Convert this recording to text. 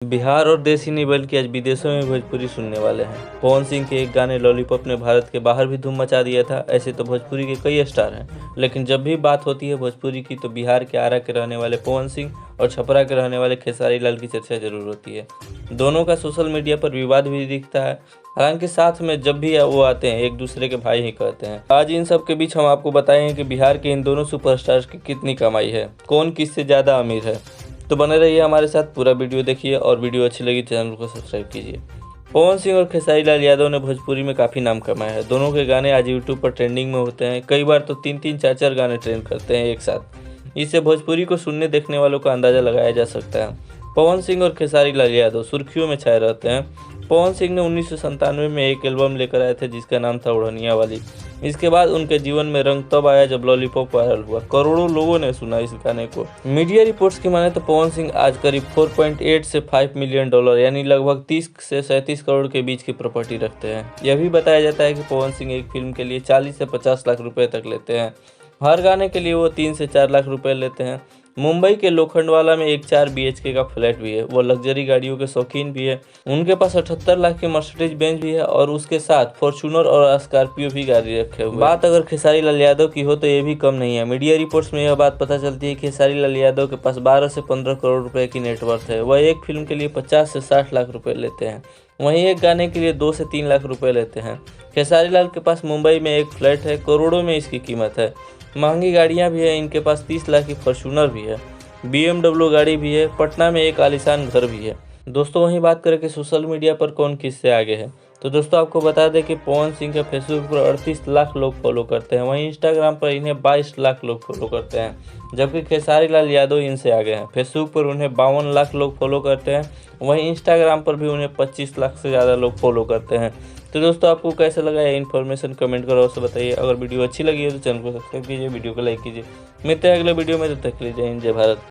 बिहार और देश ही नहीं बल्कि आज विदेशों में भोजपुरी सुनने वाले हैं। पवन सिंह के एक गाने लॉलीपॉप ने भारत के बाहर भी धूम मचा दिया था। ऐसे तो भोजपुरी के कई स्टार हैं, लेकिन जब भी बात होती है भोजपुरी की तो बिहार के आरा के रहने वाले पवन सिंह और छपरा के रहने वाले खेसारी लाल की चर्चा जरूर होती है। दोनों का सोशल मीडिया पर विवाद भी दिखता है, हालांकि साथ में जब भी वो आते हैं एक दूसरे के भाई ही कहते हैं। आज इन सब के बीच हम आपको बताएंगे कि बिहार के इन दोनों सुपरस्टार्स की कितनी कमाई है, कौन किससे ज़्यादा अमीर है। तो बने रहिए हमारे साथ, पूरा वीडियो देखिए और वीडियो अच्छी लगी चैनल को सब्सक्राइब कीजिए। पवन सिंह और खेसारी लाल यादव ने भोजपुरी में काफ़ी नाम कमाया है। दोनों के गाने आज यूट्यूब पर ट्रेंडिंग में होते हैं, कई बार तो 3-3, 4-4 गाने ट्रेंड करते हैं एक साथ। इससे भोजपुरी को सुनने देखने वालों का अंदाज़ा लगाया जा सकता है। पवन सिंह और खेसारी लाल यादव सुर्खियों में छाए रहते हैं। पवन सिंह ने 1997 में एक एल्बम लेकर आए थे जिसका नाम था ओढ़निया वाली। इसके बाद उनके जीवन में रंग तब आया जब लॉलीपॉप वायरल हुआ, करोड़ों लोगों ने सुना इस गाने को। मीडिया रिपोर्ट्स की माने तो पवन सिंह आज करीब 4.8 से 5 मिलियन डॉलर यानी लगभग 30 से 37 करोड़ के बीच की प्रॉपर्टी रखते हैं। यह भी बताया जाता है कि पवन सिंह एक फिल्म के लिए 40 से 50 लाख रुपए तक लेते हैं। हर गाने के लिए वो 3 से 4 लाख रुपए लेते हैं। मुंबई के लोखंडवाला में एक 4 BHK का फ्लैट भी है। वो लग्जरी गाड़ियों के शौकीन भी है। उनके पास 78 लाख की मर्सिडीज बेंज भी है और उसके साथ फॉर्च्यूनर और स्कॉर्पियो भी गाड़ी रखे हुए। बात अगर खेसारी लाल यादव की हो तो ये भी कम नहीं है। मीडिया रिपोर्ट्स में यह बात पता चलती है कि खेसारी लाल यादव के पास 12 से 15 करोड़ रुपए की नेटवर्थ है। वह एक फिल्म के लिए 50 से 60 लाख रुपए लेते हैं, वहीं एक गाने के लिए 2 से 3 लाख रुपए लेते हैं। खेसारी लाल के पास मुंबई में एक फ्लैट है, करोड़ों में इसकी कीमत है। महंगी गाड़ियां भी है, इनके पास 30 लाख की फॉर्च्यूनर भी है, BMW गाड़ी भी है, पटना में एक आलीशान घर भी है। दोस्तों वहीं बात करें कि सोशल मीडिया पर कौन किससे आगे है, तो दोस्तों आपको बता दें कि पवन सिंह के फेसबुक पर 38 लाख लोग फॉलो करते हैं, वहीं इंस्टाग्राम पर इन्हें 22 लाख लोग फॉलो करते हैं, जबकि खेसारी लाल यादव इनसे आगे हैं। फेसबुक पर उन्हें 52 लाख लोग फॉलो करते हैं, वहीं इंस्टाग्राम पर भी उन्हें 25 लाख से ज़्यादा लोग फॉलो करते हैं। तो दोस्तों आपको कैसा लगा ये इन्फॉर्मेशन कमेंट करो और बताइए। अगर वीडियो अच्छी लगी है तो चैनल को सब्सक्राइब कीजिए, वीडियो को लाइक कीजिए। मिलते हैं अगले वीडियो में, तब तक के लिए जय हिंद, जय भारत।